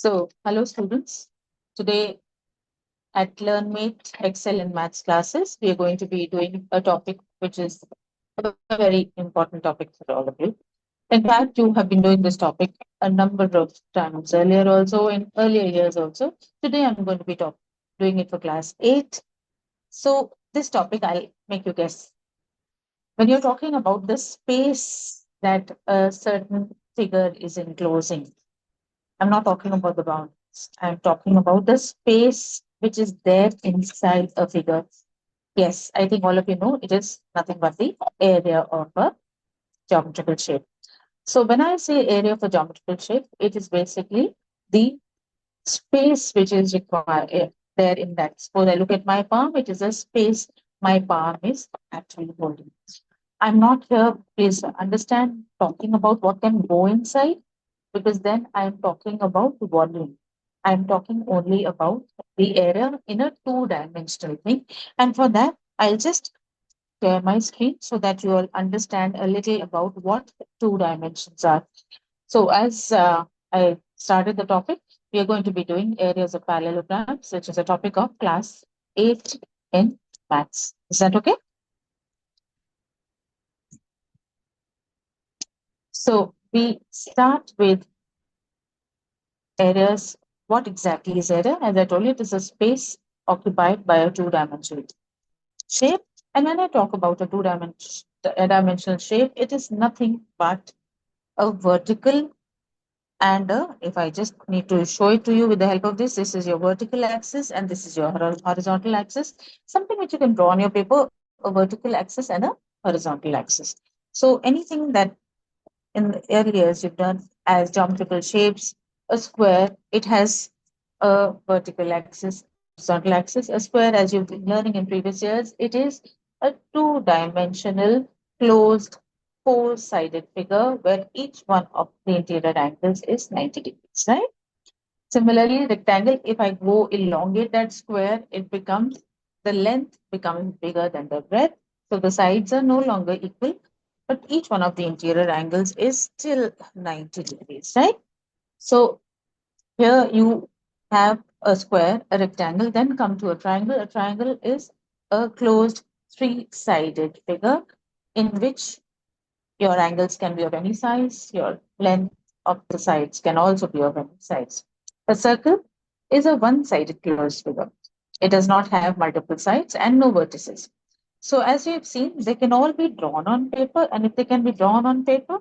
Hello students. Today at LearnMate Excel in Maths classes, we are going to be doing a topic which is a very important topic for all of you. In fact, you have been doing this topic a number of times earlier also, in earlier years also. Today I'm going to be doing it for class 8. So this topic, I'll make you guess. When you're talking about the space that a certain figure is enclosing, I'm not talking about the boundaries. I'm talking about the space which is there inside a figure. Yes, I think all of you know it is nothing but the area of a geometrical shape. So when I say area of a geometrical shape, it is basically the space which is required there in that. Suppose I look at my palm, it is a space my palm is actually holding. I'm not here, please understand, talking about what can go inside, because then I'm talking about volume. I'm talking only about the area in a two-dimensional thing. And for that, I'll just share my screen so that you will understand a little about what two dimensions are. So as I started the topic, we are going to be doing areas of parallelograms, which is a topic of class 8 in maths. Is that okay? So we start with areas. What exactly is area? As I told you, it is a space occupied by a two-dimensional shape. And when I talk about a two-dimensional shape, it is nothing but a vertical and if I just need to show it to you with the help of this is your vertical axis and this is your horizontal axis. Something which you can draw on your paper, a vertical axis and a horizontal axis. So anything that in the early years you've done as geometrical shapes, a square, it has a vertical axis, horizontal axis. A square, as you've been learning in previous years, it is a two-dimensional closed four-sided figure where each one of the interior angles is 90 degrees, right? Similarly, rectangle, if I go elongate that square, it becomes the length becomes bigger than the breadth. So the sides are no longer equal, but each one of the interior angles is still 90 degrees, right? So here you have a square, a rectangle, then come to a triangle. A triangle is a closed three-sided figure in which your angles can be of any size, your length of the sides can also be of any size. A circle is a one-sided closed figure. It does not have multiple sides and no vertices. So as you have seen, they can all be drawn on paper, and if they can be drawn on paper,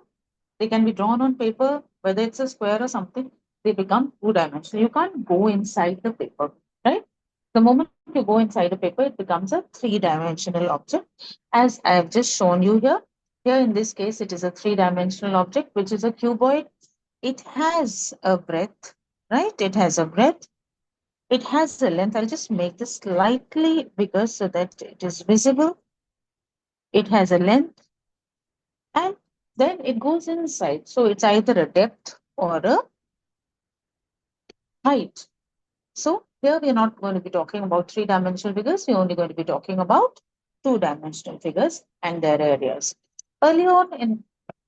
they can be drawn on paper, whether it's a square or something, they become two-dimensional. You can't go inside the paper, right? The moment you go inside a paper, it becomes a three-dimensional object. As I have just shown you here, here in this case, it is a three-dimensional object, which is a cuboid. It has a breadth, right? It has a breadth. It has a length. I'll just make this slightly bigger so that it is visible. It has a length and then it goes inside. So it's either a depth or a height. So here we are not going to be talking about three-dimensional figures. We're only going to be talking about two-dimensional figures and their areas. Early on in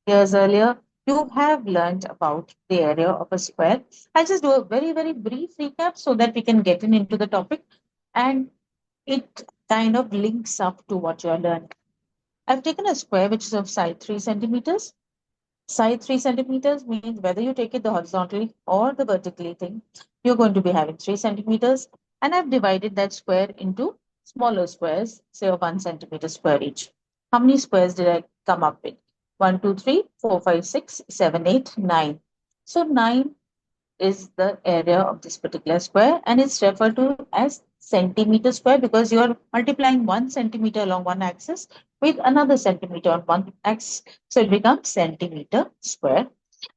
years earlier, you have learned about the area of a square. I'll just do a very, very brief recap so that we can get into the topic and it kind of links up to what you're learning. I've taken a square which is of side 3 centimeters. Side 3 centimeters means whether you take it the horizontally or the vertically thing, you're going to be having 3 centimeters. And I've divided that square into smaller squares, say of 1 centimeter square each. How many squares did I come up with? 1, 2, 3, 4, 5, 6, 7, 8, 9. So 9 is the area of this particular square and it's referred to as centimeter square because you are multiplying 1 centimeter along one axis with another centimeter on one axis. So it becomes centimeter square.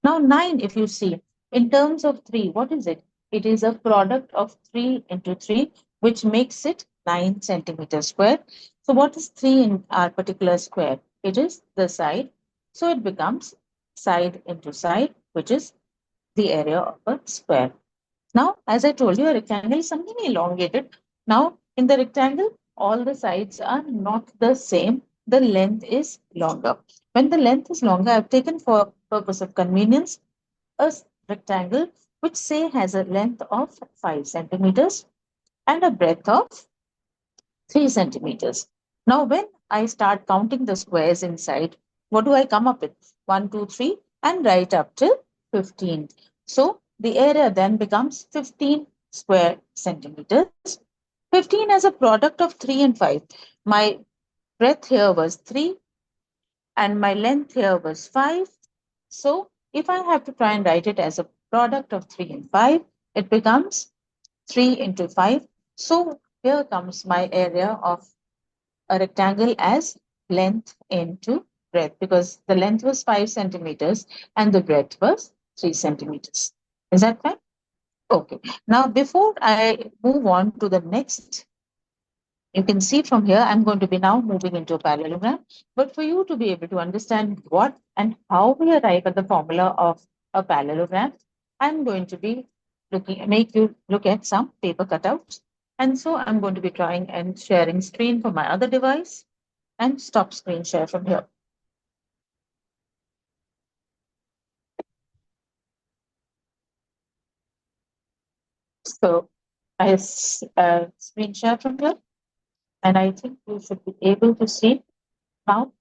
Now 9, if you see, in terms of 3, what is it? It is a product of 3 into 3, which makes it 9 centimeter square. So what is 3 in our particular square? It is the side. So it becomes side into side, which is the area of a square. Now, as I told you, a rectangle is something elongated. Now, in the rectangle, all the sides are not the same. The length is longer. When the length is longer, I've taken for purpose of convenience a rectangle which say has a length of 5 centimeters and a breadth of 3 centimeters. Now, when I start counting the squares inside, what do I come up with? 1, 2, 3, and right up till 15. So, the area then becomes 15 square centimeters. 15 as a product of 3 and 5. My breadth here was 3 and my length here was 5. So, if I have to try and write it as a product of 3 and 5, it becomes 3 into 5. So, here comes my area of a rectangle as length into breadth, because the length was 5 centimeters and the breadth was 3 centimeters. Is that fine? Okay. Now, before I move on to the next, you can see from here, I'm going to be now moving into a parallelogram. But for you to be able to understand what and how we arrive at the formula of a parallelogram, I'm going to be make you look at some paper cutouts. And so I'm going to be trying and sharing screen for my other device and stop screen share from here. So I screen share from here, and I think you should be able to see now.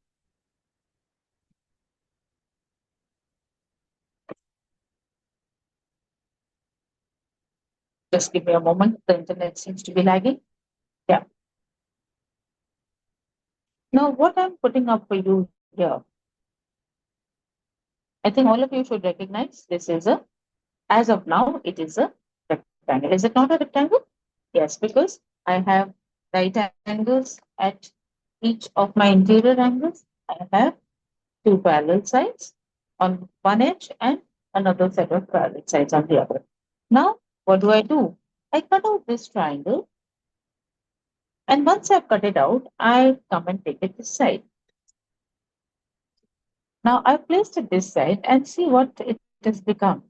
Just give me a moment. The internet seems to be lagging. Yeah. Now, what I'm putting up for you here, I think all of you should recognize this is a, as of now, it is a rectangle. Is it not a rectangle? Yes, because I have right angles at each of my interior angles. I have two parallel sides on one edge and another set of parallel sides on the other. Now, what do? I cut out this triangle, and once I've cut it out, I come and take it this side. Now, I've placed it this side and see what it has become.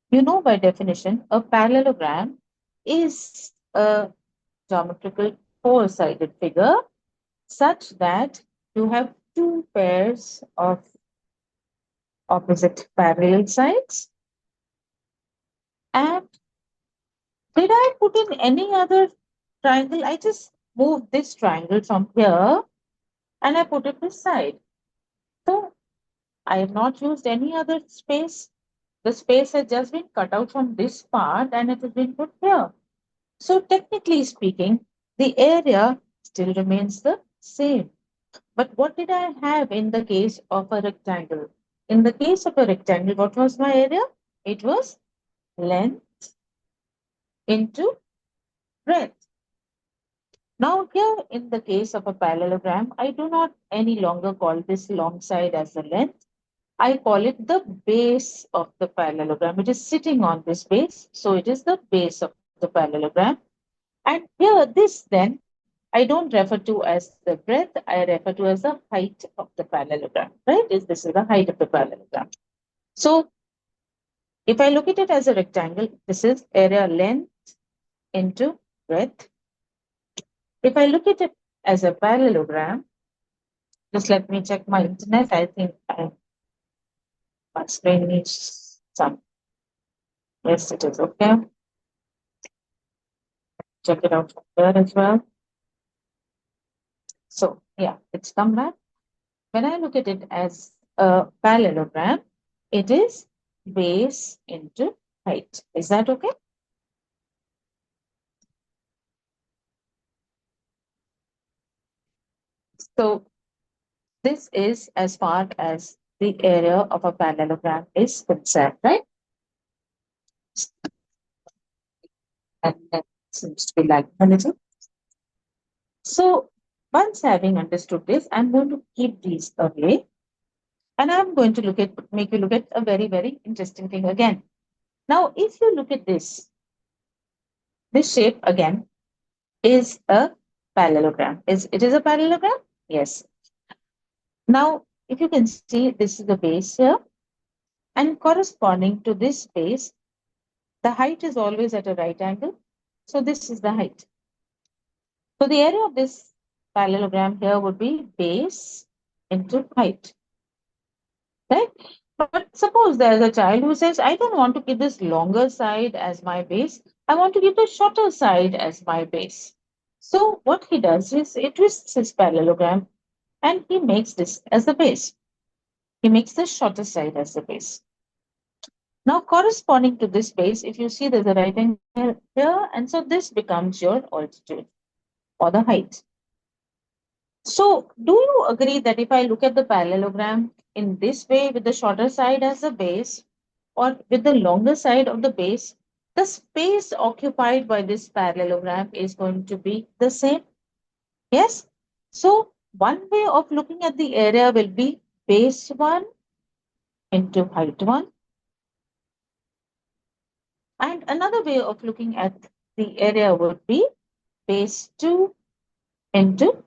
You know, by definition, a parallelogram is a geometrical four-sided figure such that you have two pairs of opposite parallel sides. And did I put in any other triangle? I just moved this triangle from here and I put it this side. So I have not used any other space. The space has just been cut out from this part and it has been put here. So technically speaking, the area still remains the same. But what did I have in the case of a rectangle? In the case of a rectangle, what was my area? It was length into breadth. Now here in the case of a parallelogram, I do not any longer call this long side as the length. I call it the base of the parallelogram. It is sitting on this base. So it is the base of the parallelogram. And here, this then, I don't refer to as the breadth, I refer to as the height of the parallelogram, right? This is the height of the parallelogram. So if I look at it as a rectangle, this is area length into breadth. If I look at it as a parallelogram, just let me check my internet. I think my screen needs some. Yes, it is okay. Check it out from there as well. So yeah, it's come back. When I look at it as a parallelogram, it is base into height. Is that okay? So this is as far as the area of a parallelogram is concerned, right? And that seems to be like a little. So once having understood this, I'm going to keep these away. And I'm going to make you look at a very, very interesting thing again. Now, if you look at this shape again is a parallelogram. It is a parallelogram? Yes. Now, if you can see, this is the base here. And corresponding to this base, the height is always at a right angle. So this is the height. So the area of this parallelogram here would be base into height. Right? But suppose there's a child who says, I don't want to keep this longer side as my base. I want to keep the shorter side as my base. So what he does is he twists his parallelogram and he makes this as the base. He makes the shorter side as the base. Now, corresponding to this base, if you see there's a right angle here, and so this becomes your altitude or the height. So, do you agree that if I look at the parallelogram in this way with the shorter side as the base or with the longer side of the base, the space occupied by this parallelogram is going to be the same? Yes? So, one way of looking at the area will be base 1 into height 1. And another way of looking at the area would be base 2 into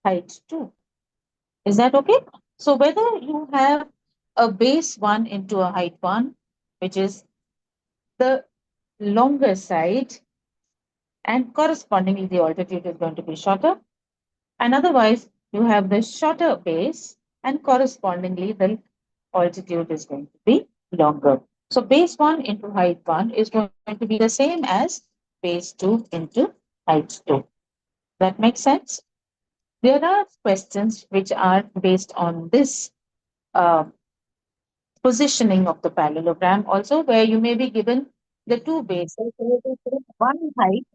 height 2. Is that okay? So whether you have a base 1 into a height 1, which is the longer side, and correspondingly the altitude is going to be shorter. And otherwise, you have the shorter base, and correspondingly the altitude is going to be longer. So base 1 into height 1 is going to be the same as base 2 into height 2. That makes sense? There are questions which are based on this uh, positioning of the parallelogram also, where you may be given the two bases. So you will take one height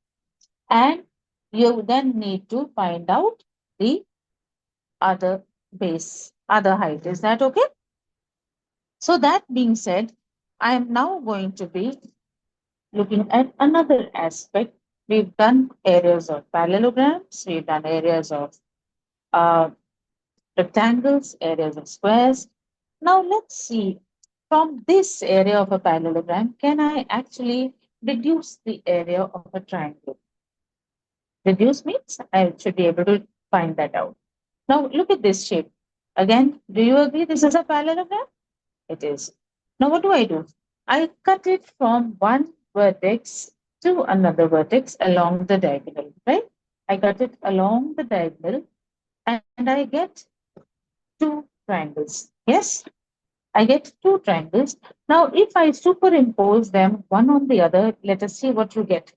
and you then need to find out the other base, other height. Is that okay? So that being said, I am now going to be looking at another aspect. We've done areas of parallelograms, we've done areas of uh, rectangles, areas of squares. Now let's see, from this area of a parallelogram, can I actually reduce the area of a triangle? Reduce means I should be able to find that out. Now look at this shape. Again, do you agree this is a parallelogram? It is. Now what do? I cut it from one vertex to another vertex along the diagonal, right? I cut it along the diagonal and I get two triangles. Yes, I get two triangles. Now, if I superimpose them one on the other, let us see what you get.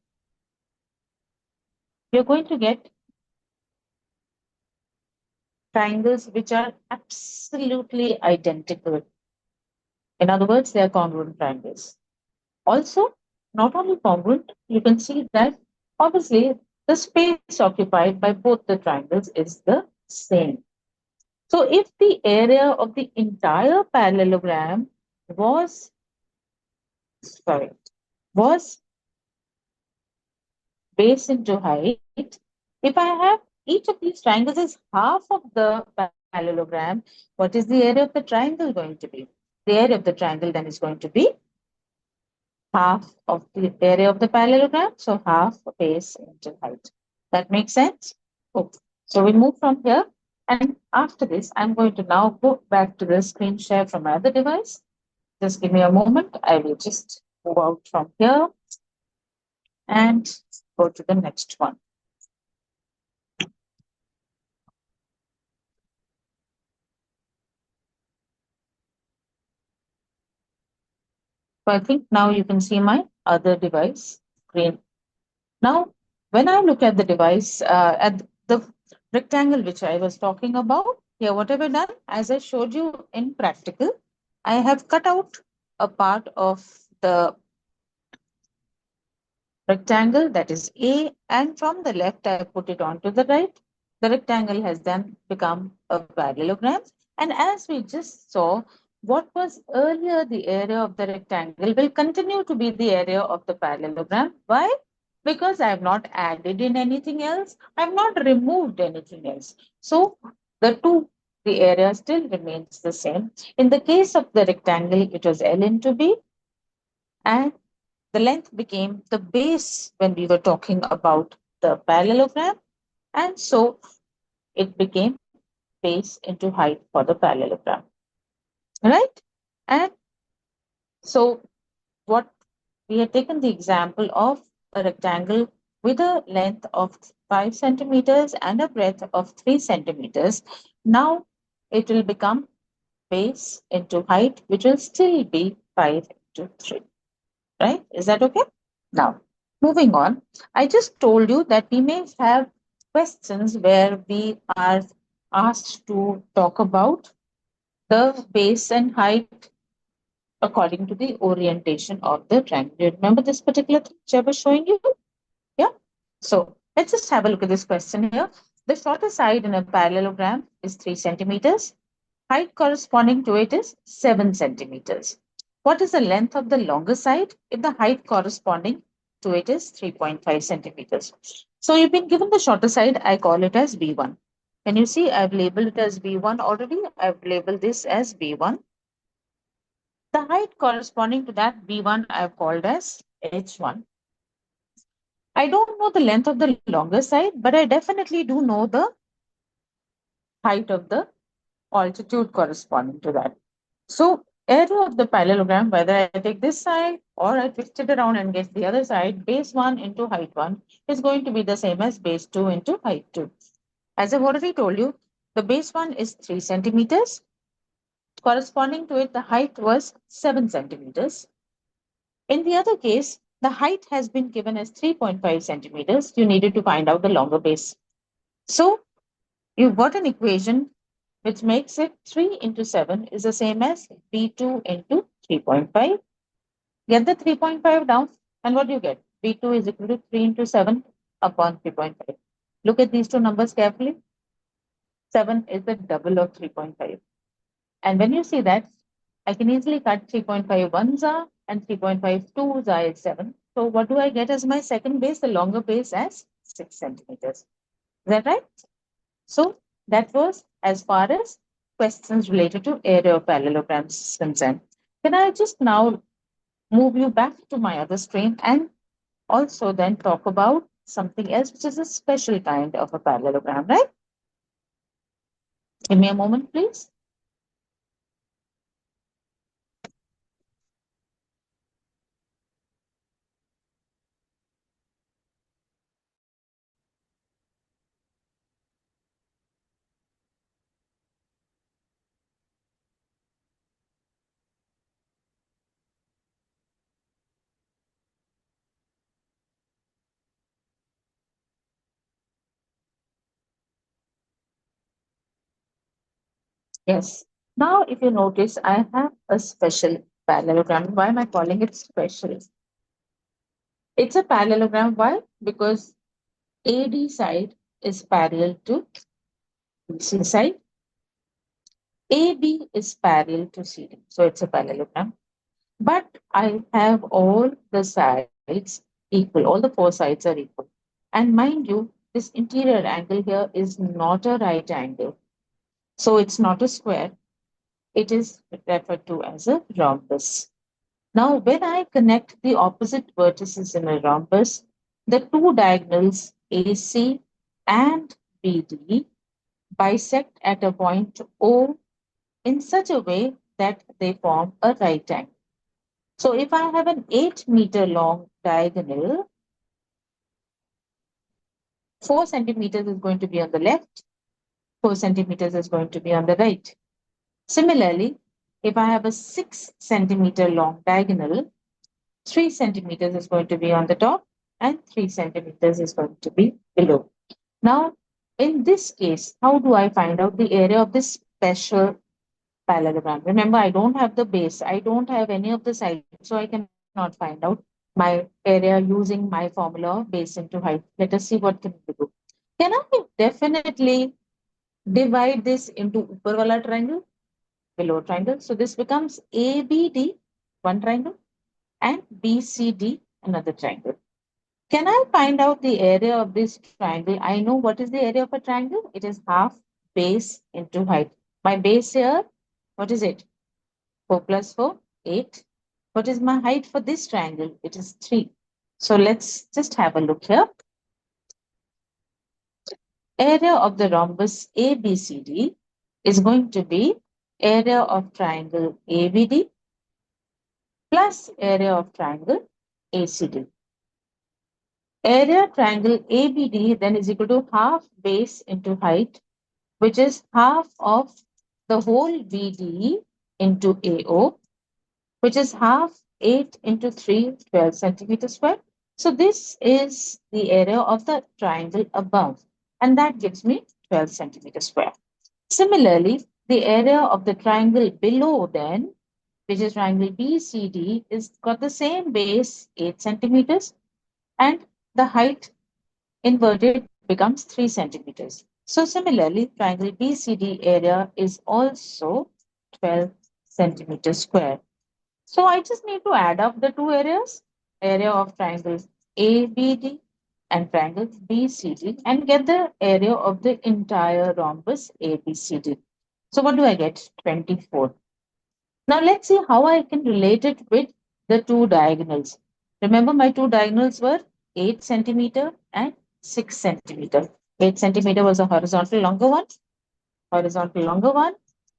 You're going to get triangles which are absolutely identical. In other words, they are congruent triangles. Also, not only congruent, you can see that obviously the space occupied by both the triangles is the same. So if the area of the entire parallelogram was, sorry, was base into height, if I have each of these triangles is half of the parallelogram, what is the area of the triangle going to be? The area of the triangle then is going to be half of the area of the parallelogram, so half base into height. That makes sense? Okay. So we move from here, and after this, I'm going to now go back to the screen share from my other device. Just give me a moment. I will just move out from here and go to the next one. So I think now you can see my other device screen. Now, when I look at the device, at the rectangle which I was talking about, here, what have I done? As I showed you in practical, I have cut out a part of the rectangle, that is A, and from the left, I put it onto the right. The rectangle has then become a parallelogram. And as we just saw, what was earlier the area of the rectangle will continue to be the area of the parallelogram. Why? Because I have not added in anything else. I have not removed anything else. So the area still remains the same. In the case of the rectangle, it was L into B, and the length became the base when we were talking about the parallelogram. And so it became base into height for the parallelogram, right? And so what we had taken the example of a rectangle with a length of 5 centimeters and a breadth of 3 centimeters. Now it will become base into height, which will still be 5 into 3. Right? Is that okay? Now, moving on, I just told you that we may have questions where we are asked to talk about the base and height according to the orientation of the triangle. Do you remember this particular thing which I was showing you? Yeah. So let's just have a look at this question here. The shorter side in a parallelogram is 3 centimeters. Height corresponding to it is 7 centimeters. What is the length of the longer side if the height corresponding to it is 3.5 centimeters? So you've been given the shorter side, I call it as B1. Can you see I've labeled it as B1 already? I've labeled this as B1. The height corresponding to that B1 I've called as H1. I don't know the length of the longer side, but I definitely do know the height of the altitude corresponding to that. So area of the parallelogram, whether I take this side or I twist it around and get the other side, base 1 into height 1 is going to be the same as base 2 into height 2. As I've already told you, the base 1 is 3 centimeters. Corresponding to it, the height was 7 centimeters. In the other case, the height has been given as 3.5 centimeters. You needed to find out the longer base. So you've got an equation which makes it 3 into 7 is the same as B2 into 3.5. Get the 3.5 down, and what do you get? B2 is equal to 3 into 7 upon 3.5. Look at these two numbers carefully. 7 is the double of 3.5. And when you see that, I can easily cut 3.5 ones are and 3.5 twos are is 7. So what do I get as my second base? The longer base as 6 centimeters. Is that right? So that was as far as questions related to area of parallelograms is concerned. Can I just now move you back to my other screen and also then talk about something else, which is a special kind of a parallelogram, right? Give me a moment, please. Yes. Now, if you notice, I have a special parallelogram. Why am I calling it special? It's a parallelogram. Why? Because AD side is parallel to BC side. AB is parallel to CD. So it's a parallelogram. But I have all the sides equal. All the four sides are equal. And mind you, this interior angle here is not a right angle. So it's not a square. It is referred to as a rhombus. Now, when I connect the opposite vertices in a rhombus, the two diagonals AC and BD bisect at a point O in such a way that they form a right angle. So if I have an 8-meter long diagonal, 4 centimeters is going to be on the left, 4 centimeters is going to be on the right. Similarly, if I have a 6-centimeter long diagonal, 3 centimeters is going to be on the top and 3 centimeters is going to be below. Now, in this case, how do I find out the area of this special parallelogram? Remember, I don't have the base. I don't have any of the sides, so I cannot find out my area using my formula of base into height. Let us see what can we do. Can I definitely divide this into upper wala triangle, below triangle? So this becomes ABD, one triangle, and BCD, another triangle. Can I find out the area of this triangle? I know what is the area of a triangle. It is half base into height. My base here, what is it? 4 plus 4, 8. What is my height for this triangle? It is 3. So let's just have a look here. Area of the rhombus ABCD is going to be area of triangle ABD plus area of triangle ACD. Area triangle ABD then is equal to half base into height, which is half of the whole BD into AO, which is half 8 into 3, 12 centimeters square. So this is the area of the triangle above, and that gives me 12 centimeters square. Similarly, the area of the triangle below then, which is triangle BCD, is got the same base, 8 centimeters, and the height inverted becomes 3 centimeters. So similarly, triangle BCD area is also 12 centimeters square. So I just need to add up the two areas, area of triangles ABD and triangle BCD, and get the area of the entire rhombus ABCD. So what do I get? 24. Now let's see how I can relate it with the two diagonals. Remember my two diagonals were 8 centimeter and 6 centimeter. 8 centimeter was a horizontal longer one,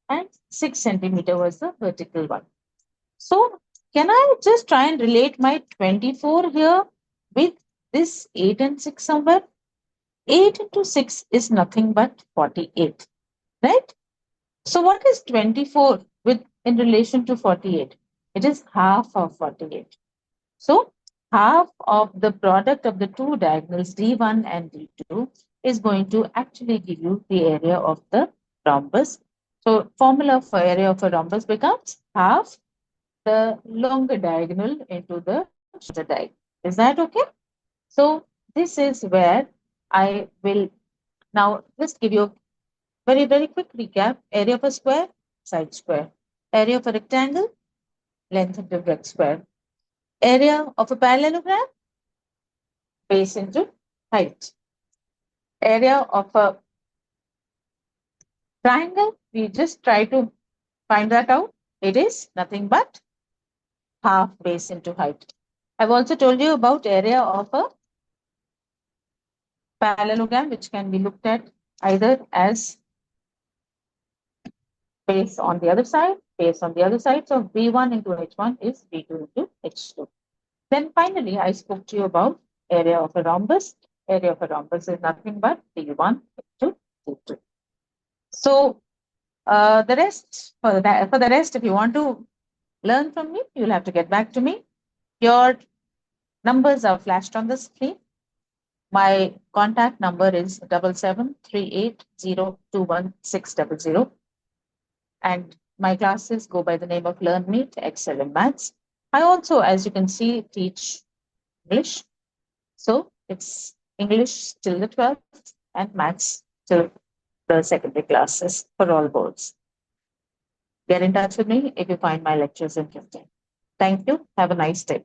and 6 centimeter was the vertical one. So can I just try and relate my 24 here with this 8 and 6 somewhere? 8 into 6 is nothing but 48, right? So what is 24 with in relation to 48? It is half of 48. So half of the product of the two diagonals D1 and D2 is going to actually give you the area of the rhombus. So formula for area of a rhombus becomes half the longer diagonal into the shorter diagonal. Is that okay? So this is where I will now just give you a very, very quick recap. Area of a square, side square. Area of a rectangle, length of the red square. Area of a parallelogram, base into height. Area of a triangle, we just try to find that out. It is nothing but half base into height. I've also told you about area of a parallelogram, which can be looked at either as base on the other side, base on the other side. So V1 into H1 is V2 into H2. Then finally, I spoke to you about area of a rhombus. Area of a rhombus is nothing but D1 into D2. So the rest, for the rest, if you want to learn from me, you'll have to get back to me. Your numbers are flashed on the screen. My contact number is 7738021600. And my classes go by the name of Learn Meet Excel in Maths. I also, as you can see, teach English. So it's English till the 12th and Maths till the secondary classes for all boards. Get in touch with me if you find my lectures interesting. Thank you. Have a nice day.